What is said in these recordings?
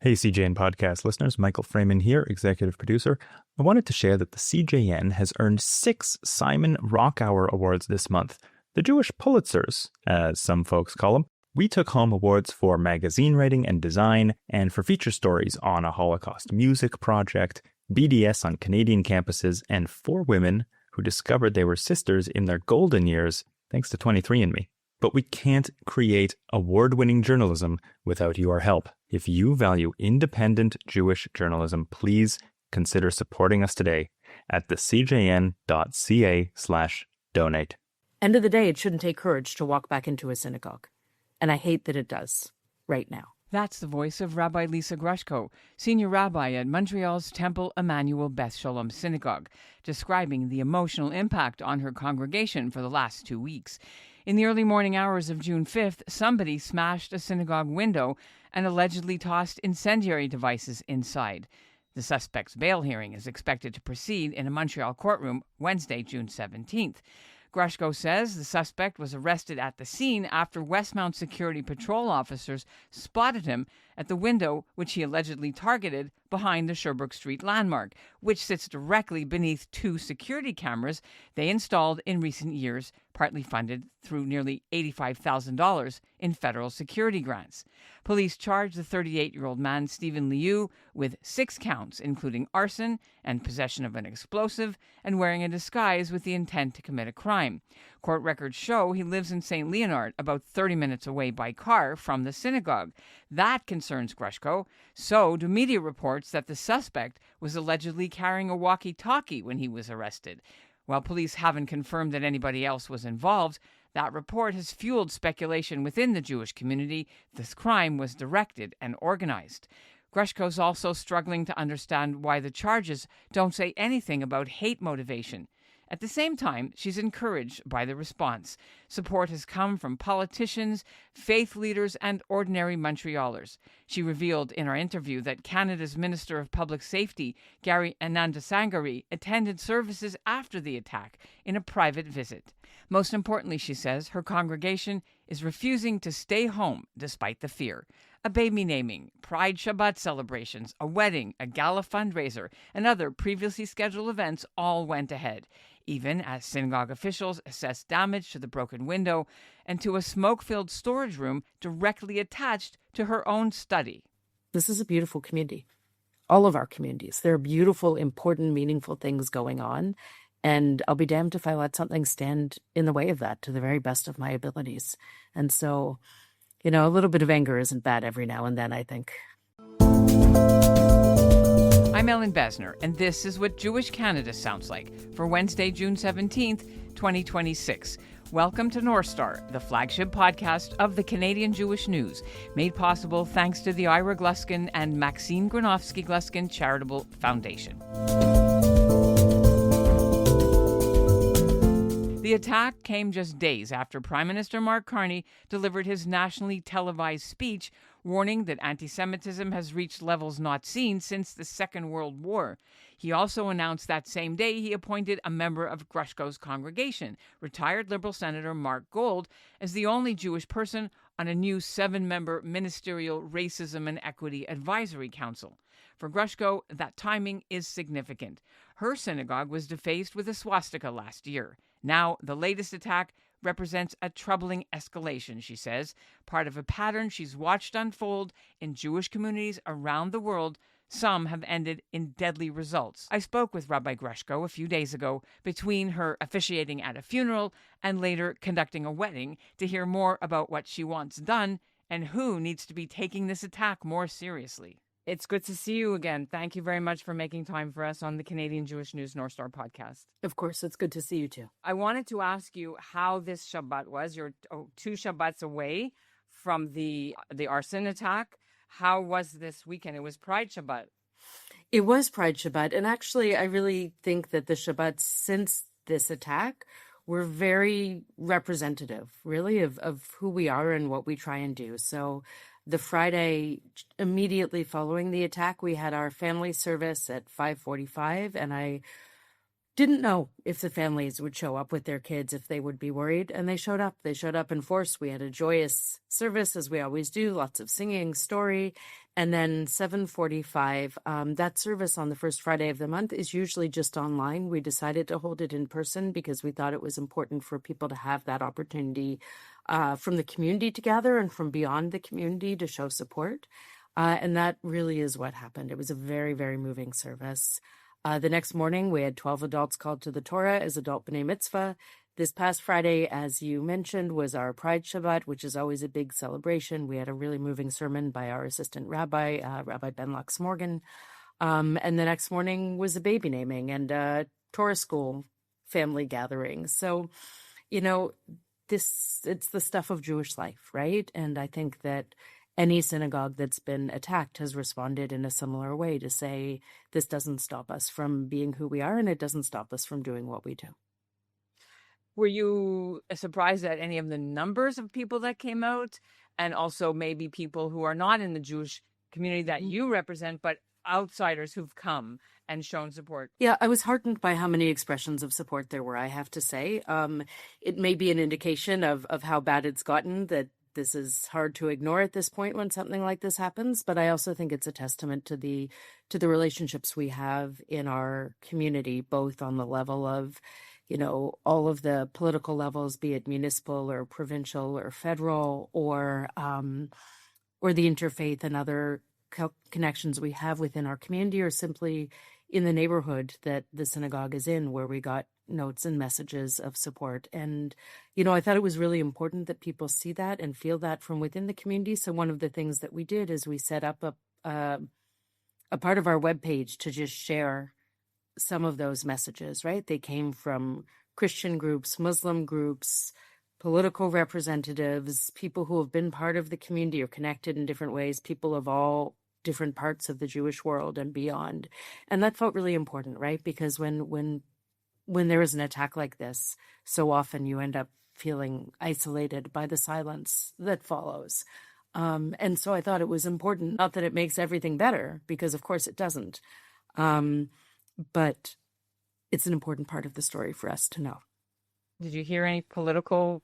Hey, CJN podcast listeners, Michael Freeman here, executive producer. I wanted to share that the CJN has earned 6 Simon Rockhour Awards this month, the Jewish Pulitzers, as some folks call them. We took home awards for magazine writing and design, and for feature stories on a Holocaust music project, BDS on Canadian campuses, and 4 women who discovered they were sisters in their golden years, thanks to 23andMe. But we can't create award-winning journalism without your help. If you value independent Jewish journalism, please consider supporting us today at thecjn.ca/donate. End of the day, it shouldn't take courage to walk back into a synagogue. And I hate that it does right now. That's the voice of Rabbi Lisa Grushko, senior rabbi at Montreal's Temple Emanu-El-Beth Sholom synagogue, describing the emotional impact on her congregation for the last 2 weeks. In the early morning hours of June 5th, somebody smashed a synagogue window and allegedly tossed incendiary devices inside. The suspect's bail hearing is expected to proceed in a Montreal courtroom Wednesday, June 17th. Grushko says the suspect was arrested at the scene after Westmount security patrol officers spotted him at the window which he allegedly targeted behind the Sherbrooke Street landmark, which sits directly beneath 2 security cameras they installed in recent years, partly funded through nearly $85,000 in federal security grants. Police charged the 38-year-old man, Stephen Liu, with 6 counts, including arson and possession of an explosive and wearing a disguise with the intent to commit a crime. Court records show he lives in Saint-Leonard, about 30 minutes away by car from the synagogue. That concerns Grushko. So do media reports that the suspect was allegedly carrying a walkie-talkie when he was arrested. While police haven't confirmed that anybody else was involved, that report has fueled speculation within the Jewish community this crime was directed and organized. Grushko's also struggling to understand why the charges don't say anything about hate motivation. At the same time, she's encouraged by the response. Support has come from politicians, faith leaders, and ordinary Montrealers. She revealed in our interview that Canada's Minister of Public Safety, Gary Anandasangari, attended services after the attack in a private visit. Most importantly, she says, her congregation is refusing to stay home despite the fear. A baby naming, Pride Shabbat celebrations, a wedding, a gala fundraiser, and other previously scheduled events all went ahead, even as synagogue officials assessed damage to the broken window and to a smoke-filled storage room directly attached to her own study. This is a beautiful community. All of our communities. There are beautiful, important, meaningful things going on. And I'll be damned if I let something stand in the way of that to the very best of my abilities. And so, a little bit of anger isn't bad every now and then, I think. I'm Ellen Besner, and this is what Jewish Canada sounds like for Wednesday, June 17th, 2026. Welcome to North Star, the flagship podcast of the Canadian Jewish News, made possible thanks to the Ira Gluskin and Maxine Gronowski-Gluskin Charitable Foundation. The attack came just days after Prime Minister Mark Carney delivered his nationally televised speech warning that anti-Semitism has reached levels not seen since the Second World War. He also announced that same day he appointed a member of Grushko's congregation, retired Liberal Senator Mark Gold, as the only Jewish person on a new 7-member Ministerial Racism and Equity Advisory Council. For Grushko, that timing is significant. Her synagogue was defaced with a swastika last year. Now, the latest attack represents a troubling escalation, she says, part of a pattern she's watched unfold in Jewish communities around the world. Some have ended in deadly results. I spoke with Rabbi Grushko a few days ago between her officiating at a funeral and later conducting a wedding to hear more about what she wants done and who needs to be taking this attack more seriously. It's good to see you again. Thank you very much for making time for us on the Canadian Jewish News North Star podcast. Of course, it's good to see you too. I wanted to ask you how this Shabbat was. You're 2 Shabbats away from the arson attack. How was this weekend? It was Pride Shabbat. It was Pride Shabbat. And actually, I really think that the Shabbats since this attack were very representative, really, of who we are and what we try and do. So the Friday immediately following the attack, we had our family service at 5:45, and I didn't know if the families would show up with their kids, if they would be worried, and they showed up. They showed up in force. We had a joyous service, as we always do, lots of singing, story, and then 7:45. That service on the first Friday of the month is usually just online. We decided to hold it in person because we thought it was important for people to have that opportunity from the community to gather and from beyond the community to show support. And that really is what happened. It was a very, very moving service. The next morning, we had 12 adults called to the Torah as adult B'nai Mitzvah. This past Friday, as you mentioned, was our Pride Shabbat, which is always a big celebration. We had a really moving sermon by our assistant rabbi, Rabbi Ben Lux Morgan. And the next morning was a baby naming and a Torah school family gathering. So, it's the stuff of Jewish life, right? And I think that any synagogue that's been attacked has responded in a similar way to say, this doesn't stop us from being who we are, and it doesn't stop us from doing what we do. Were you surprised at any of the numbers of people that came out? And also maybe people who are not in the Jewish community that you represent, but outsiders who've come and shown support? Yeah, I was heartened by how many expressions of support there were, I have to say. It may be an indication of how bad it's gotten, that this is hard to ignore at this point when something like this happens, but I also think it's a testament to the relationships we have in our community, both on the level of, all of the political levels, be it municipal or provincial or federal, or the interfaith and other connections we have within our community, or simply in the neighborhood that the synagogue is in, where we got notes and messages of support. And, I thought it was really important that people see that and feel that from within the community. So one of the things that we did is we set up a part of our webpage to just share some of those messages, right? They came from Christian groups, Muslim groups, political representatives, people who have been part of the community or connected in different ways, people of all different parts of the Jewish world and beyond. And that felt really important, right? Because when there is an attack like this, so often you end up feeling isolated by the silence that follows. And so I thought it was important, not that it makes everything better, because of course it doesn't, but it's an important part of the story for us to know. Did you hear any political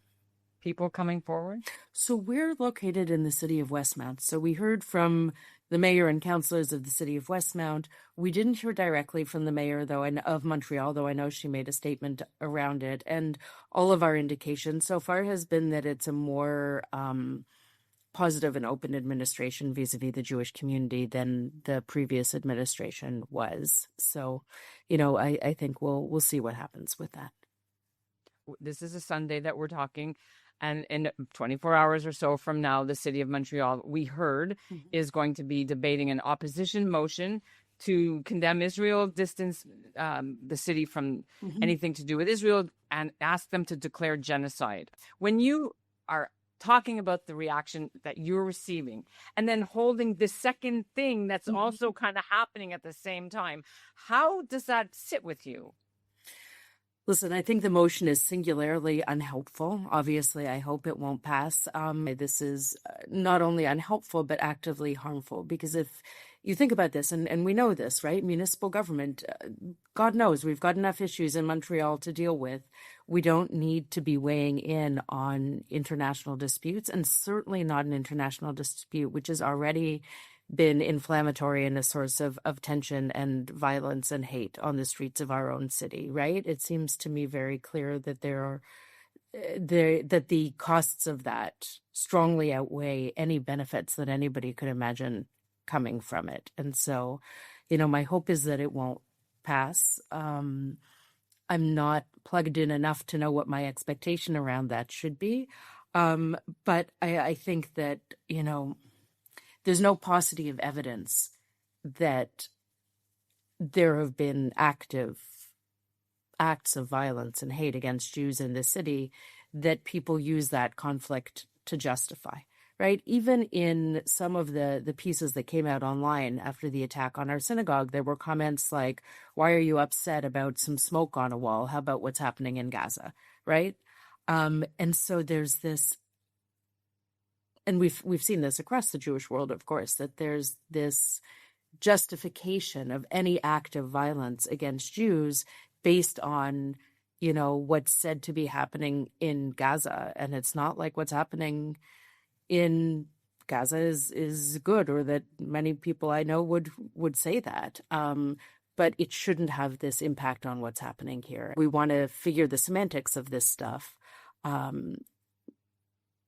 people coming forward? So we're located in the city of Westmount. So we heard from the mayor and councillors of the city of Westmount. We didn't hear directly from the mayor, though, of Montreal, though I know she made a statement around it. And all of our indication so far has been that it's a more positive and open administration vis-a-vis the Jewish community than the previous administration was. So, I think we'll see what happens with that. This is a Sunday that we're talking. And in 24 hours or so from now, the city of Montreal, we heard, is going to be debating an opposition motion to condemn Israel, distance the city from anything to do with Israel, and ask them to declare genocide. When you are talking about the reaction that you're receiving and then holding the second thing that's also kind of happening at the same time, how does that sit with you? Listen, I think the motion is singularly unhelpful. Obviously, I hope it won't pass. This is not only unhelpful, but actively harmful. Because if you think about this, and we know this, right? Municipal government, God knows, we've got enough issues in Montreal to deal with. We don't need to be weighing in on international disputes, and certainly not an international dispute, which is already been inflammatory and a source of tension and violence and hate on the streets of our own city, right? It seems to me very clear that that the costs of that strongly outweigh any benefits that anybody could imagine coming from it. And so, my hope is that it won't pass. I'm not plugged in enough to know what my expectation around that should be. But I think that, there's no paucity of evidence that there have been active acts of violence and hate against Jews in the city that people use that conflict to justify, right? Even in some of the pieces that came out online after the attack on our synagogue, there were comments like, why are you upset about some smoke on a wall? How about what's happening in Gaza, right? And so there's this, and we've seen this across the Jewish world, of course, that there's this justification of any act of violence against Jews based on, you know, what's said to be happening in Gaza. And it's not like what's happening in Gaza is good, or that many people I know would say that. But it shouldn't have this impact on what's happening here. We want to figure the semantics of this stuff.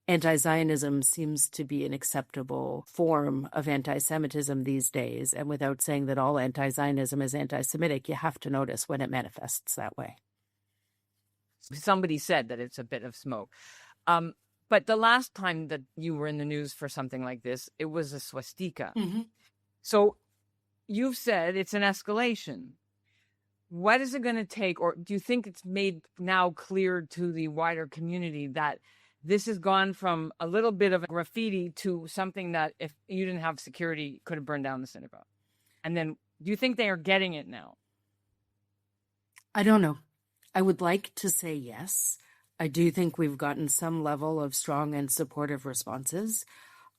Anti-Zionism seems to be an acceptable form of anti-Semitism these days. And without saying that all anti-Zionism is anti-Semitic, you have to notice when it manifests that way. Somebody said that it's a bit of smoke. But the last time that you were in the news for something like this, it was a swastika. Mm-hmm. So you've said it's an escalation. What is it going to take? Or do you think it's made now clear to the wider community that this has gone from a little bit of a graffiti to something that, if you didn't have security, could have burned down the synagogue? And then do you think they are getting it now? I don't know. I would like to say yes. I do think we've gotten some level of strong and supportive responses.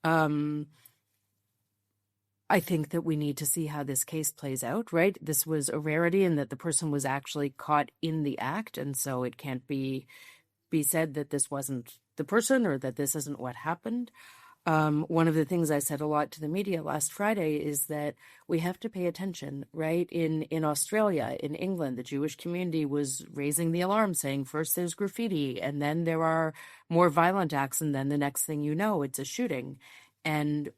I think that we need to see how this case plays out, right? This was a rarity in that the person was actually caught in the act, and so it can't be said that this wasn't the person or that this isn't what happened. One of the things I said a lot to the media last Friday is that we have to pay attention, right? In Australia, in England, the Jewish community was raising the alarm, saying first there's graffiti and then there are more violent acts, and then the next thing you know, it's a shooting. And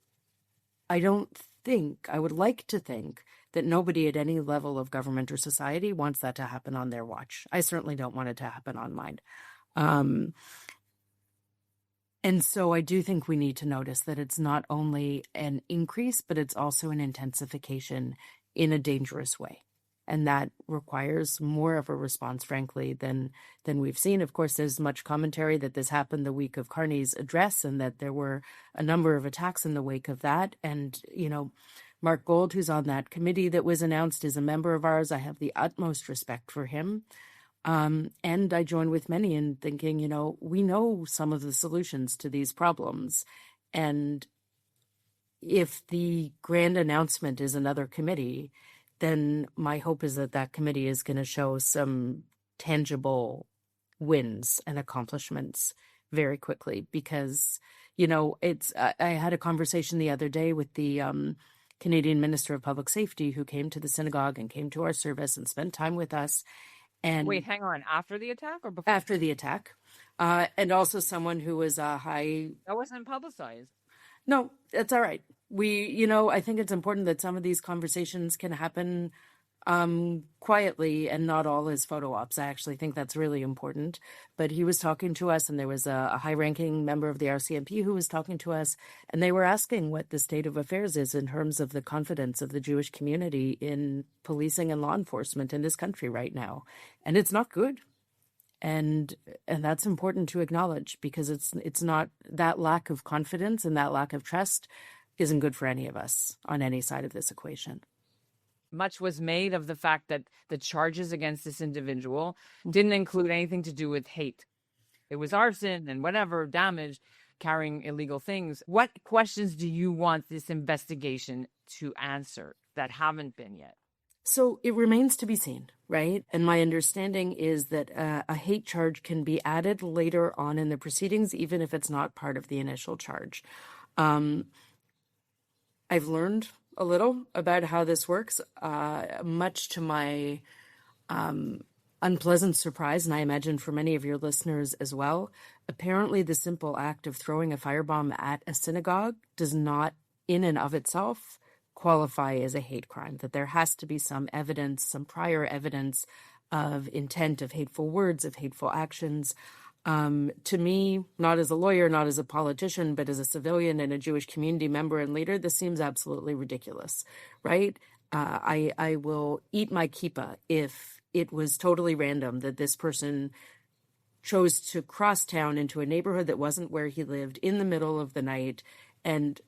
I would like to think that nobody at any level of government or society wants that to happen on their watch. I certainly don't want it to happen on mine. And so I do think we need to notice that it's not only an increase, but it's also an intensification in a dangerous way. And that requires more of a response, frankly, than we've seen. Of course, there's much commentary that this happened the week of Carney's address and that there were a number of attacks in the wake of that. And, you know, Mark Gold, who's on that committee that was announced, is a member of ours. I have the utmost respect for him. And I join with many in thinking, you know, we know some of the solutions to these problems. And if the grand announcement is another committee, then my hope is that that committee is going to show some tangible wins and accomplishments very quickly. Because, you know, I had a conversation the other day with the Canadian Minister of Public Safety, who came to the synagogue and came to our service and spent time with us. And wait, hang on. After the attack or before? After the attack. And also someone who was a high... That wasn't publicized. No, that's all right. I think it's important that some of these conversations can happen quietly and not all as photo ops. I actually think that's really important. But he was talking to us, and there was a high-ranking member of the RCMP who was talking to us, and they were asking what the state of affairs is in terms of the confidence of the Jewish community in policing and law enforcement in this country right now. And it's not good. And that's important to acknowledge, because it's not, that lack of confidence and that lack of trust isn't good for any of us on any side of this equation. Much was made of the fact that the charges against this individual didn't include anything to do with hate. It was arson and whatever, damage, carrying illegal things. What questions do you want this investigation to answer that haven't been yet? So it remains to be seen, right? And my understanding is that a hate charge can be added later on in the proceedings, even if it's not part of the initial charge. I've learned a little about how this works, much to my unpleasant surprise, and I imagine for many of your listeners as well. Apparently, the simple act of throwing a firebomb at a synagogue does not, in and of itself, qualify as a hate crime, that there has to be some evidence, some prior evidence of intent, of hateful words, of hateful actions. To me, not as a lawyer, not as a politician, but as a civilian and a Jewish community member and leader, this seems absolutely ridiculous, right? I will eat my kippah if it was totally random that this person chose to cross town into a neighborhood that wasn't where he lived in the middle of the night and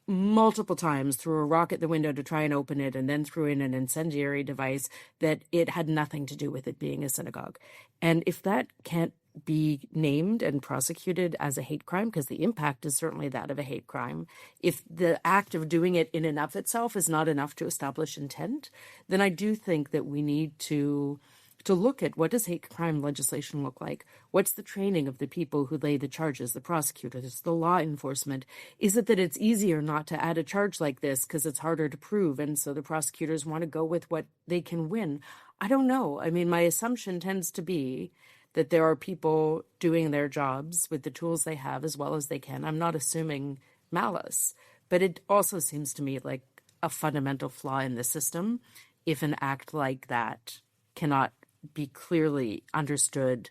multiple times threw a rock at the window to try and open it, and then threw in an incendiary device that it had nothing to do with it being a synagogue. And if that can't be named and prosecuted as a hate crime, because the impact is certainly that of a hate crime, if the act of doing it in and of itself is not enough to establish intent, then I do think that we need to to look at what does hate crime legislation look like? What's the training of the people who lay the charges, the prosecutors, the law enforcement? Is it that it's easier not to add a charge like this because it's harder to prove, and so the prosecutors want to go with what they can win? I don't know. I mean, my assumption tends to be that there are people doing their jobs with the tools they have as well as they can. I'm not assuming malice, but it also seems to me like a fundamental flaw in the system if an act like that cannot be clearly understood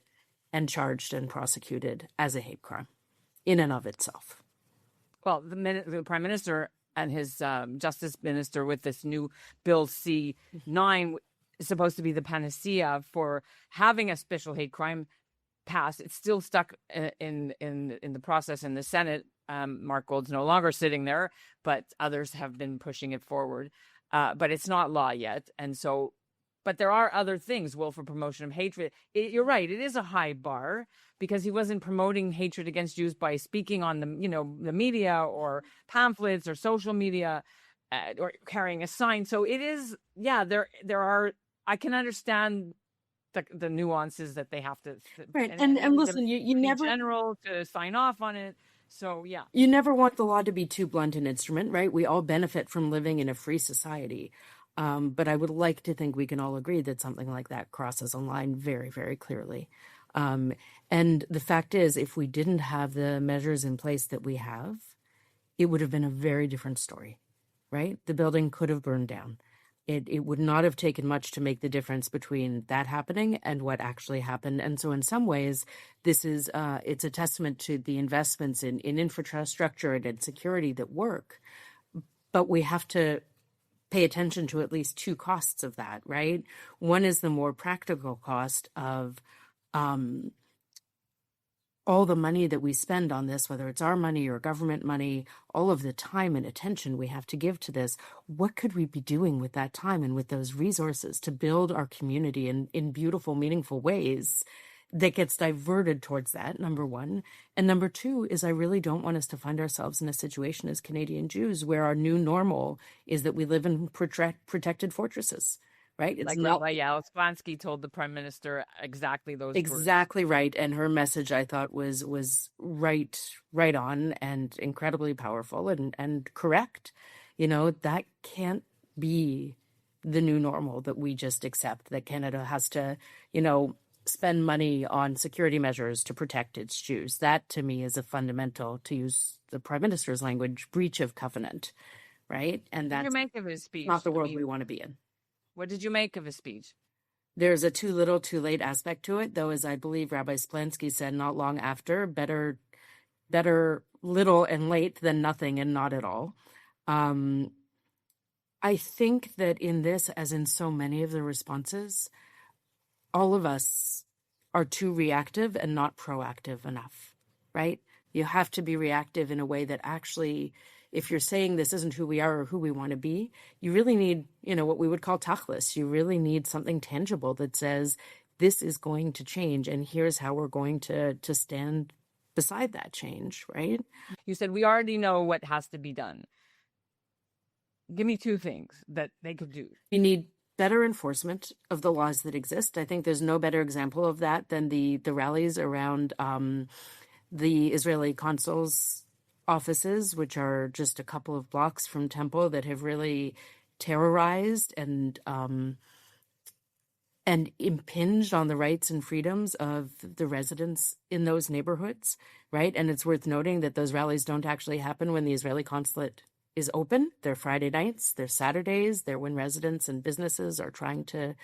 and charged and prosecuted as a hate crime in and of itself. Well, the Prime Minister and his Justice Minister with this new Bill C-9 is supposed to be the panacea for having a special hate crime passed. It's still stuck in the process in the Senate. Mark Gold's no longer sitting there, but others have been pushing it forward. But it's not law yet. And so, but there are other things, willful promotion of hatred. You're right. It is a high bar because he wasn't promoting hatred against Jews by speaking on the media or pamphlets or social media or carrying a sign. So it is, there are, I can understand the nuances that they have to. Right. And listen, you never. General to sign off on it. So, yeah. You never want the law to be too blunt an instrument, right? We all benefit from living in a free society. But I would like to think we can all agree that something like that crosses a line very, very clearly. And the fact is, if we didn't have the measures in place that we have, it would have been a very different story, right? The building could have burned down. It would not have taken much to make the difference between that happening and what actually happened. And so in some ways, this is it's a testament to the investments in infrastructure and in security that work. But we have to pay attention to at least two costs of that, right? One is the more practical cost of all the money that we spend on this, whether it's our money or government money, all of the time and attention we have to give to this. What could we be doing with that time and with those resources to build our community in beautiful, meaningful ways that gets diverted towards that, number one. And number two is I really don't want us to find ourselves in a situation as Canadian Jews where our new normal is that we live in protected fortresses. Right. It's like Rabbi Yaelsklansky told the Prime Minister exactly those words. Exactly right. And her message, I thought, was right on and incredibly powerful and correct. That can't be the new normal that we just accept, that Canada has to, spend money on security measures to protect its Jews. That, to me, is a fundamental, to use the Prime Minister's language, breach of covenant. Right. And that's not the world we want to be in. What did you make of his speech? There's a too little, too late aspect to it, though, as I believe Rabbi Splansky said not long after, better little and late than nothing and not at all. I think that in this, as in so many of the responses, all of us are too reactive and not proactive enough, right? You have to be reactive in a way that actually, if you're saying this isn't who we are or who we want to be, you really need, what we would call tachlis. You really need something tangible that says this is going to change and here's how we're going to stand beside that change, right? You said we already know what has to be done. Give me two things that they could do. We need better enforcement of the laws that exist. I think there's no better example of that than the rallies around the Israeli consul's offices, which are just a couple of blocks from Temple, that have really terrorized and impinged on the rights and freedoms of the residents in those neighborhoods, right? And it's worth noting that those rallies don't actually happen when the Israeli consulate is open. They're Friday nights, they're Saturdays, they're when residents and businesses are trying to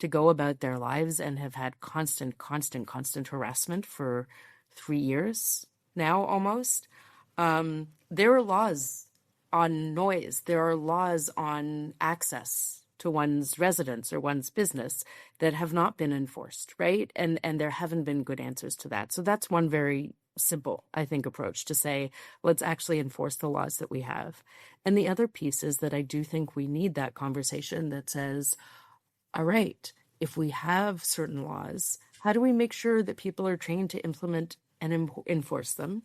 go about their lives and have had constant harassment for 3 years now almost. There are laws on noise. There are laws on access to one's residence or one's business that have not been enforced, right? And there haven't been good answers to that. So that's one very simple, I think, approach to say, let's actually enforce the laws that we have. And the other piece is that I do think we need that conversation that says, all right, if we have certain laws, how do we make sure that people are trained to implement and enforce them?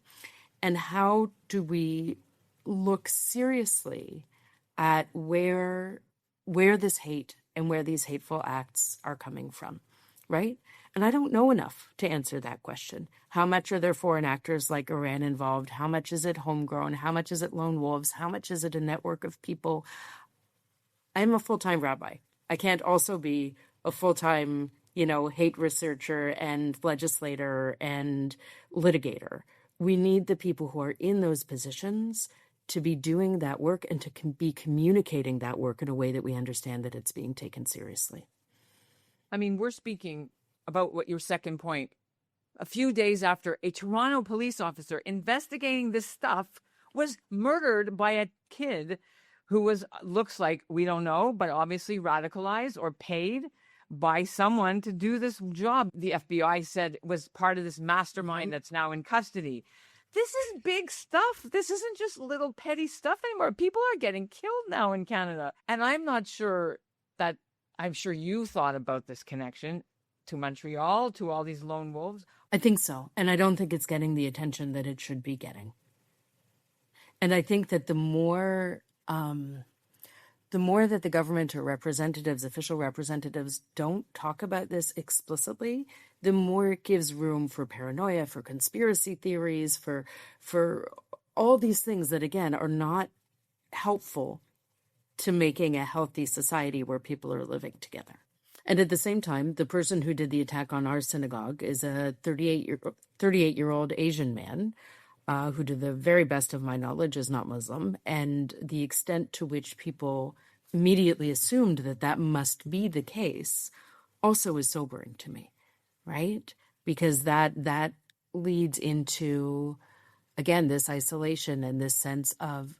And how do we look seriously at where this hate and where these hateful acts are coming from, right? And I don't know enough to answer that question. How much are there foreign actors like Iran involved? How much is it homegrown? How much is it lone wolves? How much is it a network of people? I'm a full-time rabbi. I can't also be a full-time, hate researcher and legislator and litigator. We need the people who are in those positions to be doing that work and to be communicating that work in a way that we understand that it's being taken seriously. I mean, we're speaking about what your second point. A few days after a Toronto police officer investigating this stuff was murdered by a kid who looks like, we don't know, but obviously radicalized or paid by someone to do this job. The FBI said was part of this mastermind that's now in custody. This is big stuff. This isn't just little petty stuff anymore. People are getting killed now in Canada. And I'm sure you thought about this connection to Montreal, to all these lone wolves. I think so. And I don't think it's getting the attention that it should be getting. And I think that the more that the government or representatives, official representatives, don't talk about this explicitly, the more it gives room for paranoia, for conspiracy theories, for all these things that, again, are not helpful to making a healthy society where people are living together. And at the same time, the person who did the attack on our synagogue is a 38-year-old Asian man who, to the very best of my knowledge, is not Muslim. And the extent to which people immediately assumed that must be the case also is sobering to me, right? Because that leads into, again, this isolation and this sense of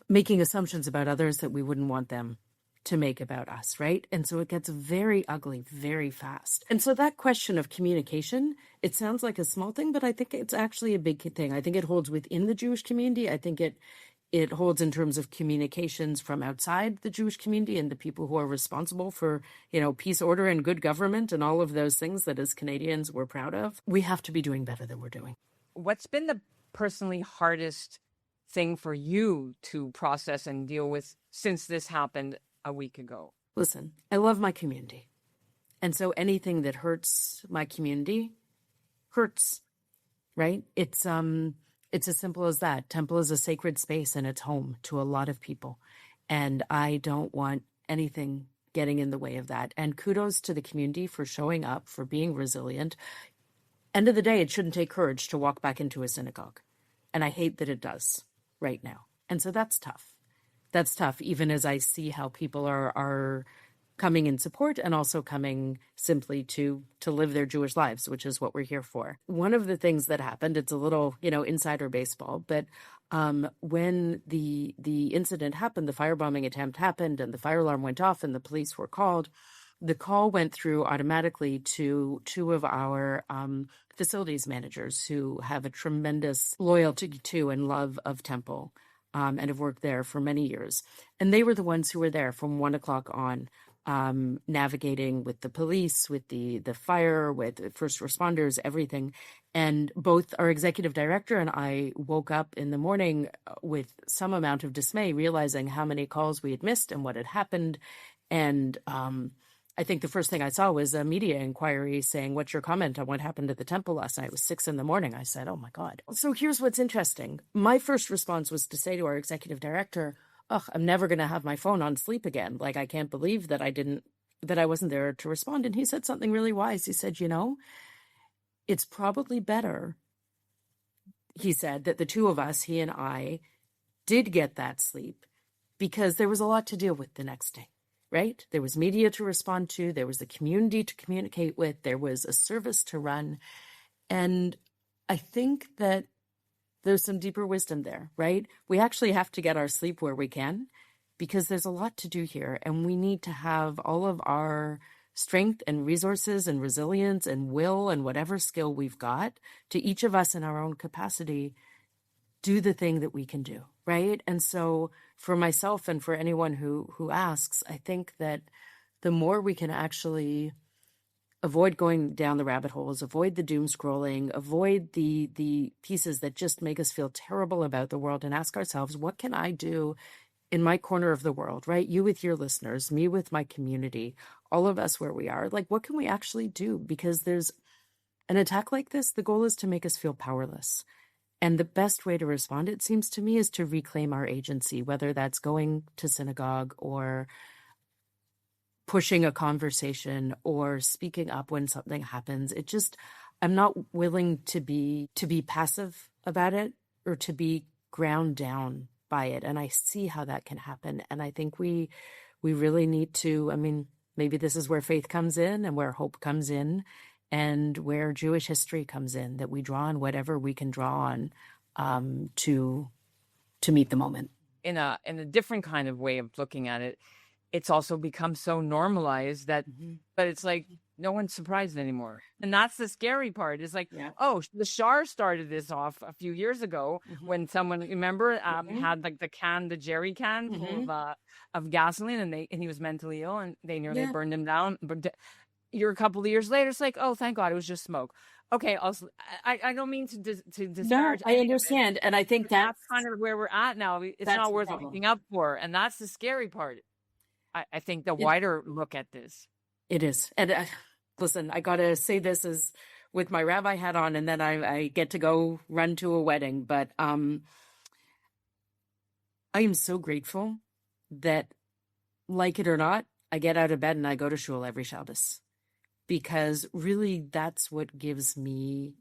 making assumptions about others that we wouldn't want them to make about us, right? And so it gets very ugly very fast. And so that question of communication, it sounds like a small thing, but I think it's actually a big thing. I think it holds within the Jewish community. I think it holds in terms of communications from outside the Jewish community and the people who are responsible for, peace, order, and good government and all of those things that as Canadians we're proud of. We have to be doing better than we're doing. What's been the personally hardest thing for you to process and deal with since this happened a week ago? Listen, I love my community. And so anything that hurts my community hurts, right? It's as simple as that. Temple is a sacred space and it's home to a lot of people. And I don't want anything getting in the way of that. And kudos to the community for showing up, for being resilient. End of the day, it shouldn't take courage to walk back into a synagogue. And I hate that it does right now. And so that's tough. That's tough, even as I see how people are coming in support and also coming simply to live their Jewish lives, which is what we're here for. One of the things that happened, it's a little, insider baseball, but when the incident happened, the firebombing attempt happened and the fire alarm went off and the police were called, the call went through automatically to two of our facilities managers who have a tremendous loyalty to and love of Temple. And have worked there for many years. And they were the ones who were there from 1 o'clock on, navigating with the police, with the fire, with first responders, everything. And both our executive director and I woke up in the morning with some amount of dismay, realizing how many calls we had missed and what had happened. And I think the first thing I saw was a media inquiry saying, what's your comment on what happened at the temple last night? It was 6 a.m. I said, oh my God. So here's what's interesting. My first response was to say to our executive director, I'm never going to have my phone on sleep again. Like, I can't believe that I wasn't there to respond. And he said something really wise. He said, it's probably better, he said, that the two of us, he and I, did get that sleep because there was a lot to deal with the next day. Right? There was media to respond to. There was the community to communicate with. There was a service to run. And I think that there's some deeper wisdom there, right? We actually have to get our sleep where we can because there's a lot to do here. And we need to have all of our strength and resources and resilience and will and whatever skill we've got to each of us in our own capacity do the thing that we can do, right? And so for myself and for anyone who asks, I think that the more we can actually avoid going down the rabbit holes, avoid the doom scrolling, avoid the pieces that just make us feel terrible about the world and ask ourselves, what can I do in my corner of the world, right? You with your listeners, me with my community, all of us where we are, like, what can we actually do? Because there's an attack like this, the goal is to make us feel powerless. And the best way to respond, it seems to me, is to reclaim our agency, whether that's going to synagogue or pushing a conversation or speaking up when something happens. I'm not willing to be passive about it or to be ground down by it. And I see how that can happen. And I think we really need to, maybe this is where faith comes in and where hope comes in and where Jewish history comes in, that we draw on whatever we can draw on to meet the moment. In a different kind of way of looking at it, it's also become so normalized that, but it's like no one's surprised anymore. And that's the scary part. It's like, oh, the Shar started this off a few years ago when someone, remember, had like the jerry can full of gasoline, and he was mentally ill, and they nearly burned him down. But a couple of years later, it's like, oh, thank God, it was just smoke. Okay, I don't mean to disparage. No, I understand, and I think that's kind of where we're at now. It's not worth waking up for, and that's the scary part. I think the wider look at this. It is. And listen, I got to say this is with my rabbi hat on, and then I get to go run to a wedding. But I am so grateful that, like it or not, I get out of bed and I go to shul every Shabbos. Because really that's what gives me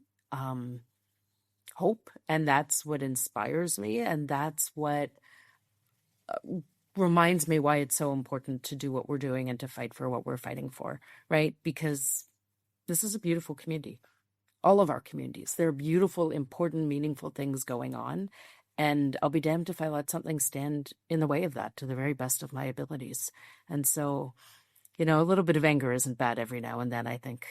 hope, and that's what inspires me, and that's what reminds me why it's so important to do what we're doing and to fight for what we're fighting for, right? Because this is a beautiful community. All of our communities, there are beautiful, important, meaningful things going on. And I'll be damned if I let something stand in the way of that to the very best of my abilities. And so, a little bit of anger isn't bad every now and then, I think.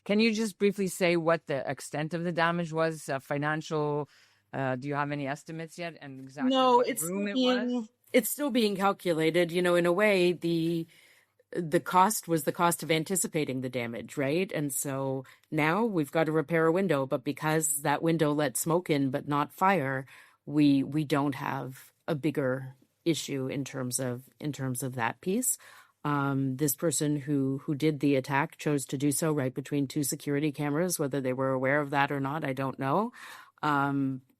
Can you just briefly say what the extent of the damage was, financial? Do you have any estimates yet? And exactly what room it was? It's still being calculated. In a way, the cost was the cost of anticipating the damage, right? And so now we've got to repair a window, but because that window let smoke in but not fire, we don't have a bigger issue in terms of that piece. This person who did the attack chose to do so right between two security cameras. Whether they were aware of that or not, I don't know.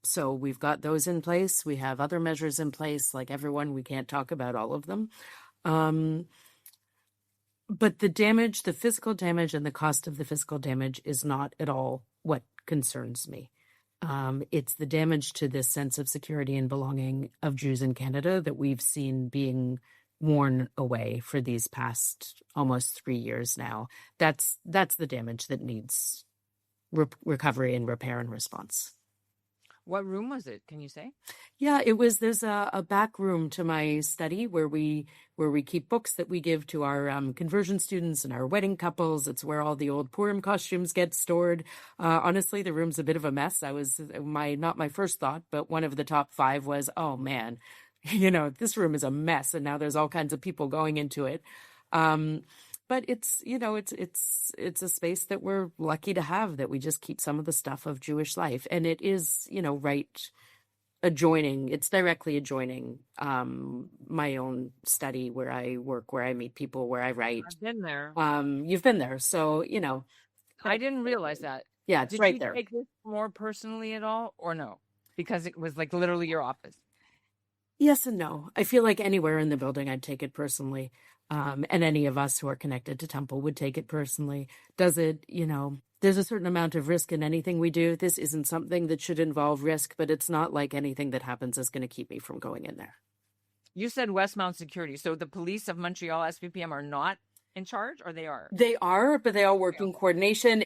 So we've got those in place. We have other measures in place. Like everyone, we can't talk about all of them. But the damage, the physical damage and the cost of the physical damage is not at all what concerns me. It's the damage to this sense of security and belonging of Jews in Canada that we've seen being worn away for these past almost 3 years now. That's the damage that needs recovery and repair and response. What room was it? Can you say? Yeah, there's a back room to my study where we keep books that we give to our conversion students and our wedding couples. It's where all the old Purim costumes get stored. Honestly, the room's a bit of a mess. Not my first thought, but one of the top 5 was, oh man, this room is a mess, and now there's all kinds of people going into it. But it's a space that we're lucky to have, that we just keep some of the stuff of Jewish life. And it is, right adjoining, it's directly adjoining my own study where I work, where I meet people, where I write. I've been there. You've been there. So, I didn't realize that. Yeah, it's right there. Did you take this more personally at all, or no? Because it was like literally your office. Yes and no. I feel like anywhere in the building, I'd take it personally. And any of us who are connected to Temple would take it personally. Does it, there's a certain amount of risk in anything we do. This isn't something that should involve risk, but it's not like anything that happens is going to keep me from going in there. You said Westmount security. So the police of Montreal, SPPM, are not in charge, or they are? They are, but they all work in coordination.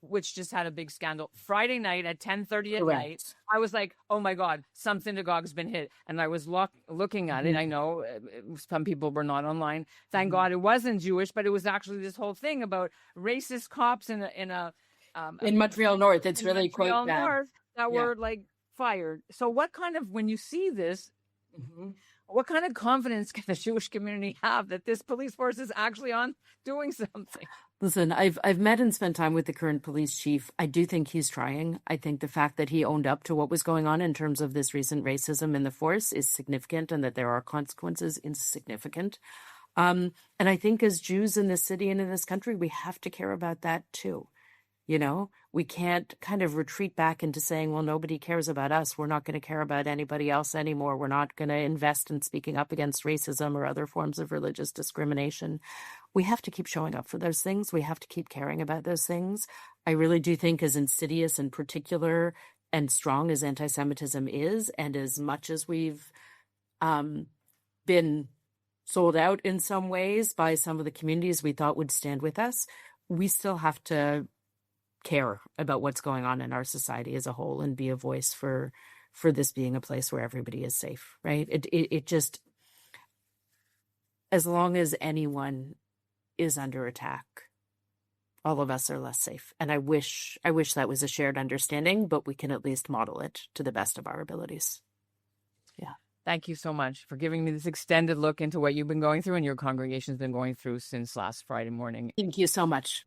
Which just had a big scandal. Friday night at 10:30 at Correct. night, I was like, oh my God, some synagogue's been hit. And I was looking at it. I know some people were not online. Thank God it wasn't Jewish, but it was actually this whole thing about racist cops in Montreal North. It's really Montreal quite bad. North that were like fired. So what kind of, when you see this, What kind of confidence can the Jewish community have that this police force is actually on doing something? Listen, I've met and spent time with the current police chief. I do think he's trying. I think the fact that he owned up to what was going on in terms of this recent racism in the force is significant, and that there are consequences is significant. And I think as Jews in this city and in this country, we have to care about that too. You know, we can't kind of retreat back into saying, well, nobody cares about us. We're not going to care about anybody else anymore. We're not going to invest in speaking up against racism or other forms of religious discrimination. We have to keep showing up for those things. We have to keep caring about those things. I really do think, as insidious and particular and strong as anti-Semitism is, and as much as we've been sold out in some ways by some of the communities we thought would stand with us, we still have to care about what's going on in our society as a whole and be a voice for this being a place where everybody is safe, right? It just, as long as anyone is under attack, all of us are less safe. And I wish that was a shared understanding, but we can at least model it to the best of our abilities. Yeah. Thank you so much for giving me this extended look into what you've been going through and your congregation's been going through since last Friday morning. Thank you so much.